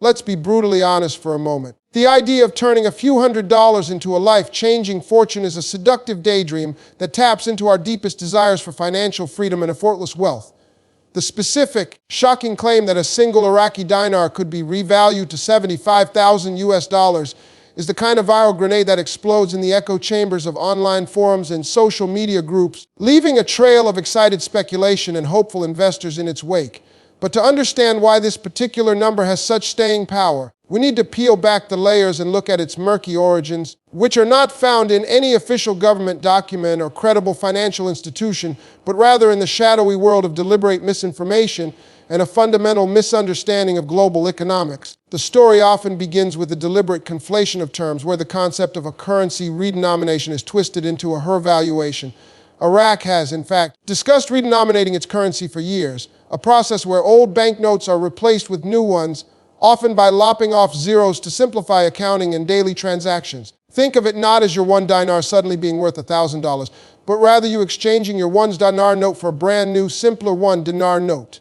Let's be brutally honest for a moment. The idea of turning a few $100s into a life-changing fortune is a seductive daydream that taps into our deepest desires for financial freedom and effortless wealth. The specific, shocking claim that a single Iraqi dinar could be revalued to 75,000 US dollars is the kind of viral grenade that explodes in the echo chambers of online forums and social media groups, leaving a trail of excited speculation and hopeful investors in its wake. But to understand why this particular number has such staying power, we need to peel back the layers and look at its murky origins, which are not found in any official government document or credible financial institution, but rather in the shadowy world of deliberate misinformation and a fundamental misunderstanding of global economics. The story often begins with a deliberate conflation of terms, where the concept of a currency redenomination is twisted into a revaluation. Iraq has, in fact, discussed redenominating its currency for years, a process where old banknotes are replaced with new ones, often by lopping off zeros to simplify accounting and daily transactions. Think of it not as your one dinar suddenly being worth $1,000, but rather you exchanging your one dinar note for a brand new, simpler one dinar note.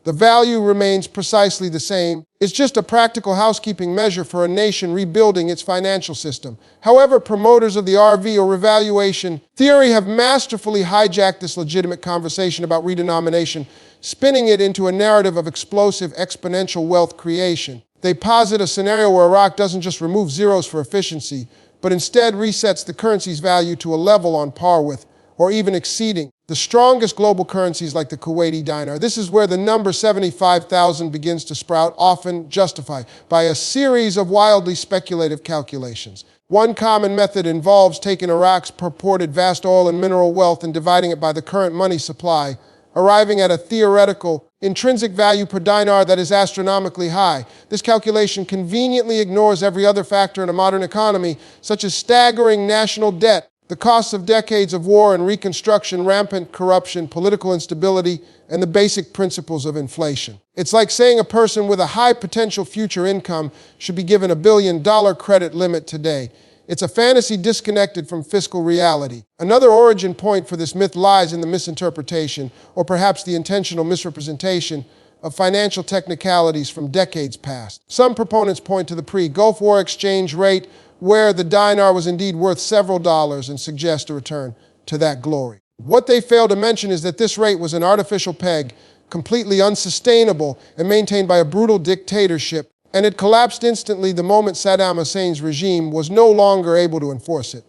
The value remains precisely the same. It's just a practical housekeeping measure for a nation rebuilding its financial system. However, promoters of the RV or revaluation theory have masterfully hijacked this legitimate conversation about redenomination, spinning it into a narrative of explosive exponential wealth creation. They posit a scenario where Iraq doesn't just remove zeros for efficiency, but instead resets the currency's value to a level on par with, or even exceeding, the strongest global currencies like the Kuwaiti dinar. This is where the number 75,000 begins to sprout, often justified by a series of wildly speculative calculations. One common method involves taking Iraq's purported vast oil and mineral wealth and dividing it by the current money supply, arriving at a theoretical intrinsic value per dinar that is astronomically high. This calculation conveniently ignores every other factor in a modern economy, such as staggering national debt, the costs of decades of war and reconstruction, rampant corruption, political instability, and the basic principles of inflation. It's like saying a person with a high potential future income should be given $1 billion credit limit today. It's a fantasy disconnected from fiscal reality. Another origin point for this myth lies in the misinterpretation, or perhaps the intentional misrepresentation, of financial technicalities from decades past. Some proponents point to the pre-Gulf War exchange rate, where the dinar was indeed worth several dollars, and suggest a return to that glory. What they fail to mention is that this rate was an artificial peg, completely unsustainable and maintained by a brutal dictatorship, and it collapsed instantly the moment Saddam Hussein's regime was no longer able to enforce it.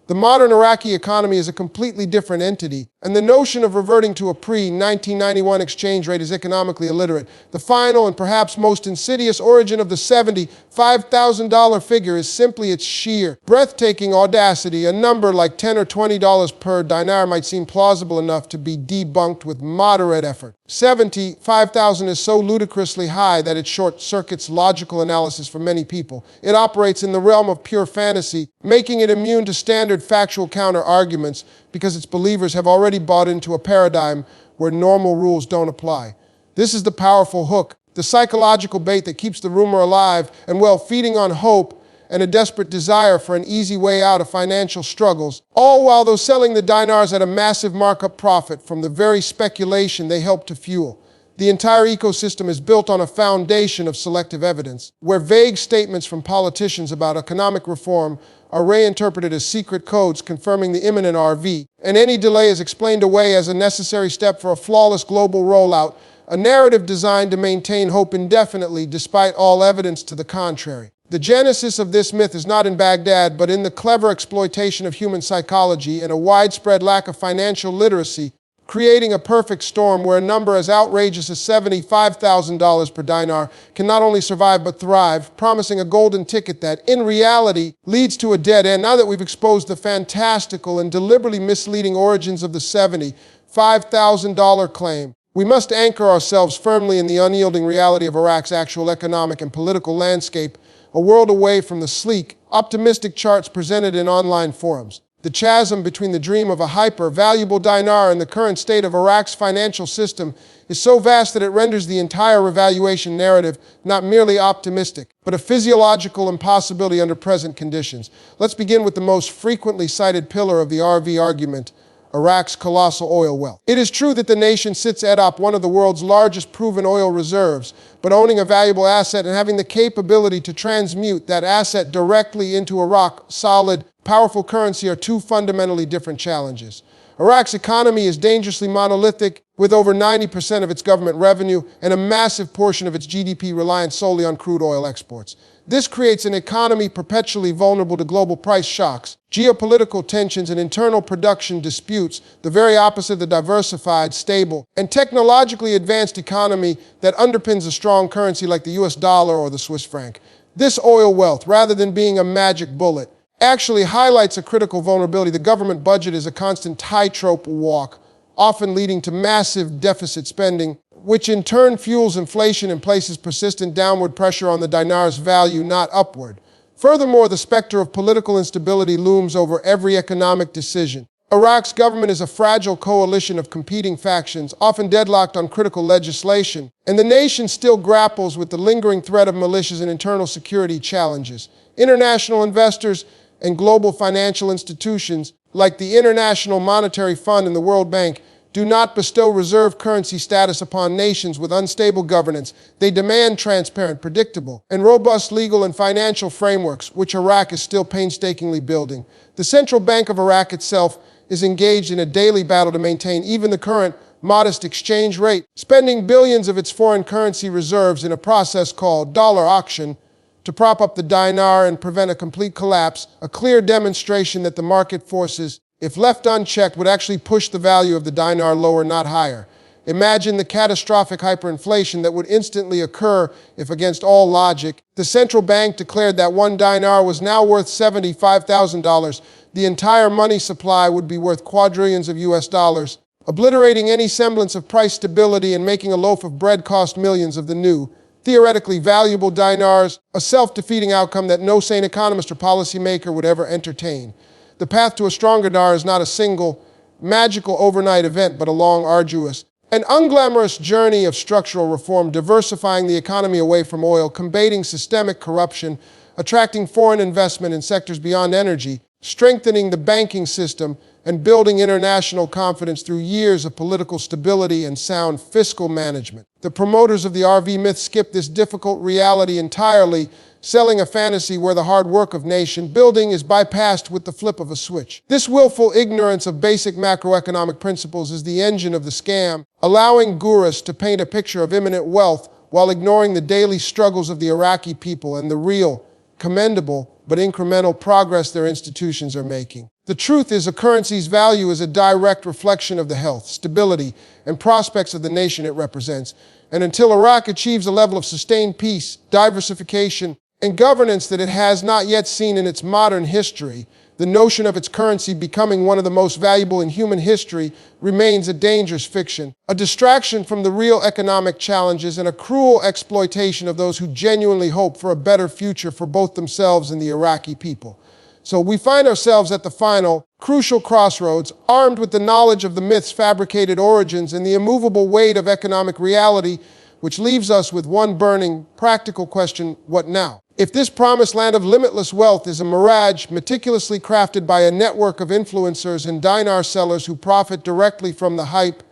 The modern Iraqi economy is a completely different entity, and the notion of reverting to a pre-1991 exchange rate is economically illiterate. The final and perhaps most insidious origin of the $75,000 figure is simply its sheer, breathtaking audacity. A number like $10 or $20 per dinar might seem plausible enough to be debunked with moderate effort. 75,000 is so ludicrously high that it short-circuits logical analysis for many people. It operates in the realm of pure fantasy, making it immune to standard factual counter-arguments because its believers have already bought into a paradigm where normal rules don't apply. This is the powerful hook, the psychological bait that keeps the rumor alive and, well, feeding on hope and a desperate desire for an easy way out of financial struggles, all while they're selling the dinars at a massive markup profit from the very speculation they help to fuel. The entire ecosystem is built on a foundation of selective evidence, where vague statements from politicians about economic reform are reinterpreted as secret codes confirming the imminent RV, and any delay is explained away as a necessary step for a flawless global rollout, a narrative designed to maintain hope indefinitely despite all evidence to the contrary. The genesis of this myth is not in Baghdad, but in the clever exploitation of human psychology and a widespread lack of financial literacy, creating a perfect storm where a number as outrageous as $75,000 per dinar can not only survive but thrive, promising a golden ticket that, in reality, leads to a dead end. Now that we've exposed the fantastical and deliberately misleading origins of the $75,000 claim, we must anchor ourselves firmly in the unyielding reality of Iraq's actual economic and political landscape, a world away from the sleek, optimistic charts presented in online forums. The chasm between the dream of a hyper-valuable dinar and the current state of Iraq's financial system is so vast that it renders the entire revaluation narrative not merely optimistic, but a physiological impossibility under present conditions. Let's begin with the most frequently cited pillar of the RV argument, Iraq's colossal oil wealth. It is true that the nation sits atop one of the world's largest proven oil reserves, but owning a valuable asset and having the capability to transmute that asset directly into a rock-solid, powerful currency are two fundamentally different challenges. Iraq's economy is dangerously monolithic, with over 90% of its government revenue and a massive portion of its GDP reliant solely on crude oil exports. This creates an economy perpetually vulnerable to global price shocks, geopolitical tensions, and internal production disputes, the very opposite of the diversified, stable, and technologically advanced economy that underpins a strong currency like the US dollar or the Swiss franc. This oil wealth, rather than being a magic bullet, actually highlights a critical vulnerability. The government budget is a constant tightrope walk, often leading to massive deficit spending, which in turn fuels inflation and places persistent downward pressure on the dinar's value, not upward. Furthermore, the specter of political instability looms over every economic decision. Iraq's government is a fragile coalition of competing factions, often deadlocked on critical legislation, and the nation still grapples with the lingering threat of militias and internal security challenges. International investors and global financial institutions, like the International Monetary Fund and the World Bank, do not bestow reserve currency status upon nations with unstable governance. They demand transparent, predictable, and robust legal and financial frameworks, which Iraq is still painstakingly building. The Central Bank of Iraq itself is engaged in a daily battle to maintain even the current modest exchange rate, spending billions of its foreign currency reserves in a process called dollar auction to prop up the dinar and prevent a complete collapse, a clear demonstration that the market forces, if left unchecked, would actually push the value of the dinar lower, not higher. Imagine the catastrophic hyperinflation that would instantly occur if, against all logic, the central bank declared that one dinar was now worth $75,000. The entire money supply would be worth quadrillions of US dollars, obliterating any semblance of price stability and making a loaf of bread cost millions of the new, theoretically valuable dinars, a self-defeating outcome that no sane economist or policymaker would ever entertain. The path to a stronger dinar is not a single, magical overnight event, but a long, arduous, and unglamorous journey of structural reform, diversifying the economy away from oil, combating systemic corruption, attracting foreign investment in sectors beyond energy, strengthening the banking system, and building international confidence through years of political stability and sound fiscal management. The promoters of the RV myth skip this difficult reality entirely, selling a fantasy where the hard work of nation building is bypassed with the flip of a switch. This willful ignorance of basic macroeconomic principles is the engine of the scam, allowing gurus to paint a picture of imminent wealth while ignoring the daily struggles of the Iraqi people and the real, commendable, but incremental progress their institutions are making. The truth is, a currency's value is a direct reflection of the health, stability, and prospects of the nation it represents. And until Iraq achieves a level of sustained peace, diversification, and governance that it has not yet seen in its modern history, the notion of its currency becoming one of the most valuable in human history remains a dangerous fiction, a distraction from the real economic challenges and a cruel exploitation of those who genuinely hope for a better future for both themselves and the Iraqi people. So we find ourselves at the final, crucial crossroads, armed with the knowledge of the myth's fabricated origins and the immovable weight of economic reality, which leaves us with one burning, practical question: what now? If this promised land of limitless wealth is a mirage meticulously crafted by a network of influencers and dinar sellers who profit directly from the hype,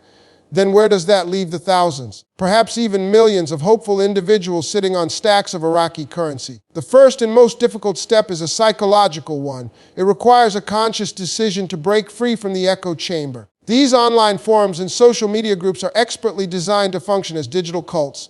then where does that leave the thousands, perhaps even millions of hopeful individuals sitting on stacks of Iraqi currency? The first and most difficult step is a psychological one. It requires a conscious decision to break free from the echo chamber. These online forums and social media groups are expertly designed to function as digital cults,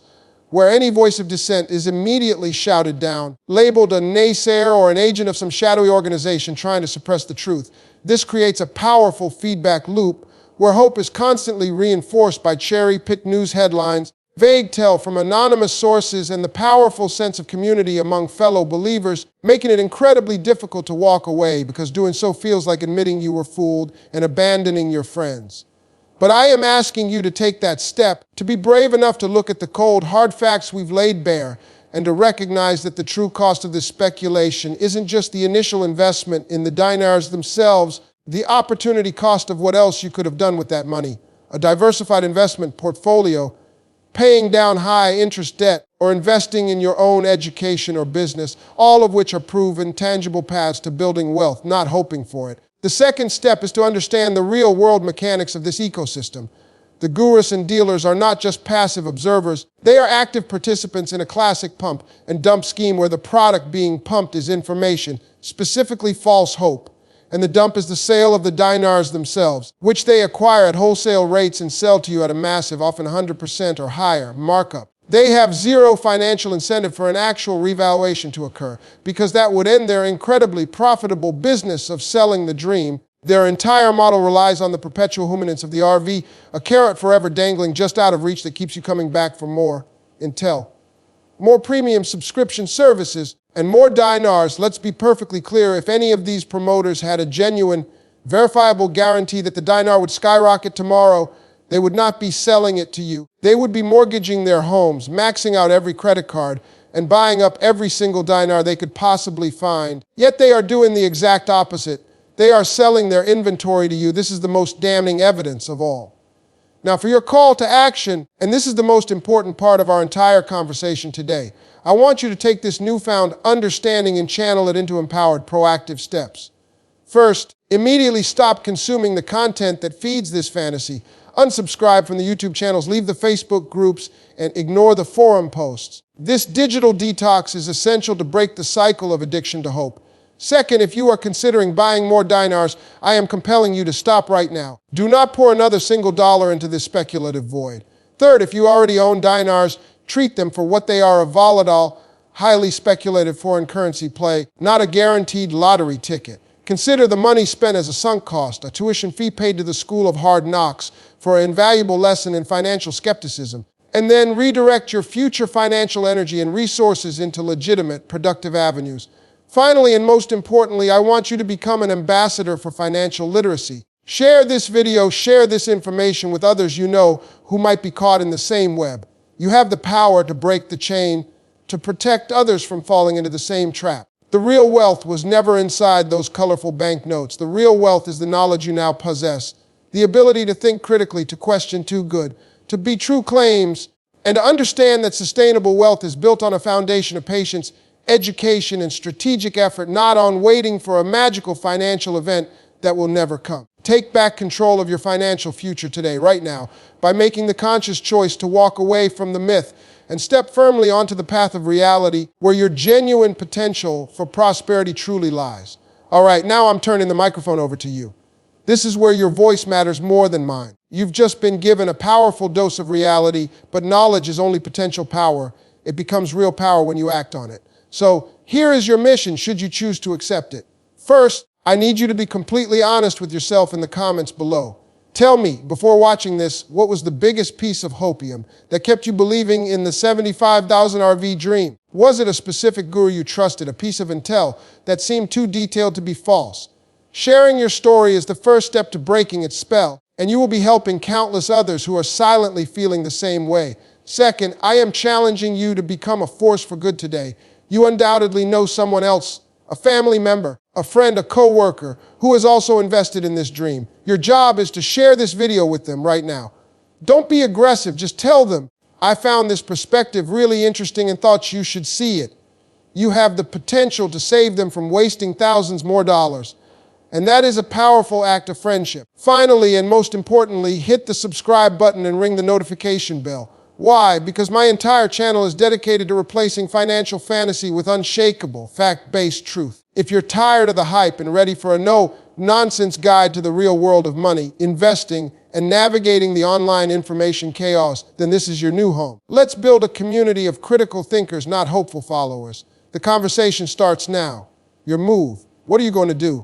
where any voice of dissent is immediately shouted down, labeled a naysayer or an agent of some shadowy organization trying to suppress the truth. This creates a powerful feedback loop where hope is constantly reinforced by cherry-picked news headlines, vague tell from anonymous sources, and the powerful sense of community among fellow believers, making it incredibly difficult to walk away because doing so feels like admitting you were fooled and abandoning your friends. But I am asking you to take that step, to be brave enough to look at the cold, hard facts we've laid bare, and to recognize that the true cost of this speculation isn't just the initial investment in the dinars themselves, the opportunity cost of what else you could have done with that money, a diversified investment portfolio, paying down high-interest debt, or investing in your own education or business, all of which are proven, tangible paths to building wealth, not hoping for it. The second step is to understand the real-world mechanics of this ecosystem. The gurus and dealers are not just passive observers, they are active participants in a classic pump and dump scheme where the product being pumped is information, specifically false hope, and the dump is the sale of the dinars themselves, which they acquire at wholesale rates and sell to you at a massive, often 100% or higher, markup. They have zero financial incentive for an actual revaluation to occur, because that would end their incredibly profitable business of selling the dream. Their entire model relies on the perpetual ruminance of the RV, a carrot forever dangling just out of reach that keeps you coming back for more intel, more premium subscription services, and more dinars. Let's be perfectly clear, if any of these promoters had a genuine, verifiable guarantee that the dinar would skyrocket tomorrow, they would not be selling it to you. They would be mortgaging their homes, maxing out every credit card, and buying up every single dinar they could possibly find. Yet they are doing the exact opposite. They are selling their inventory to you. This is the most damning evidence of all. Now, for your call to action, and this is the most important part of our entire conversation today, I want you to take this newfound understanding and channel it into empowered, proactive steps. First, immediately stop consuming the content that feeds this fantasy. Unsubscribe from the YouTube channels, leave the Facebook groups, and ignore the forum posts. This digital detox is essential to break the cycle of addiction to hope. Second, if you are considering buying more dinars, I am compelling you to stop right now. Do not pour another single dollar into this speculative void. Third, if you already own dinars, treat them for what they are, a volatile, highly speculative foreign currency play, not a guaranteed lottery ticket. Consider the money spent as a sunk cost, a tuition fee paid to the school of hard knocks for an invaluable lesson in financial skepticism, and then redirect your future financial energy and resources into legitimate, productive avenues. Finally, and most importantly, I want you to become an ambassador for financial literacy. Share this video, share this information with others you know who might be caught in the same web. You have the power to break the chain, to protect others from falling into the same trap. The real wealth was never inside those colorful banknotes. The real wealth is the knowledge you now possess, the ability to think critically, to question too good, to be true claims, and to understand that sustainable wealth is built on a foundation of patience, education, and strategic effort, not on waiting for a magical financial event that will never come. Take back control of your financial future today, right now, by making the conscious choice to walk away from the myth and step firmly onto the path of reality where your genuine potential for prosperity truly lies. All right, now I'm turning the microphone over to you. This is where your voice matters more than mine. You've just been given a powerful dose of reality, but knowledge is only potential power. It becomes real power when you act on it. So here is your mission, should you choose to accept it. First, I need you to be completely honest with yourself in the comments below. Tell me, before watching this, what was the biggest piece of hopium that kept you believing in the 75,000 RV dream? Was it a specific guru you trusted, a piece of intel that seemed too detailed to be false? Sharing your story is the first step to breaking its spell, and you will be helping countless others who are silently feeling the same way. Second, I am challenging you to become a force for good today. You undoubtedly know someone else, a family member, a friend, a co-worker, who is also invested in this dream. Your job is to share this video with them right now. Don't be aggressive, just tell them, I found this perspective really interesting and thought you should see it. You have the potential to save them from wasting thousands more dollars. And that is a powerful act of friendship. Finally, and most importantly, hit the subscribe button and ring the notification bell. Why? Because my entire channel is dedicated to replacing financial fantasy with unshakable, fact-based truth. If you're tired of the hype and ready for a no-nonsense guide to the real world of money, investing, and navigating the online information chaos, then this is your new home. Let's build a community of critical thinkers, not hopeful followers. The conversation starts now. Your move. What are you going to do?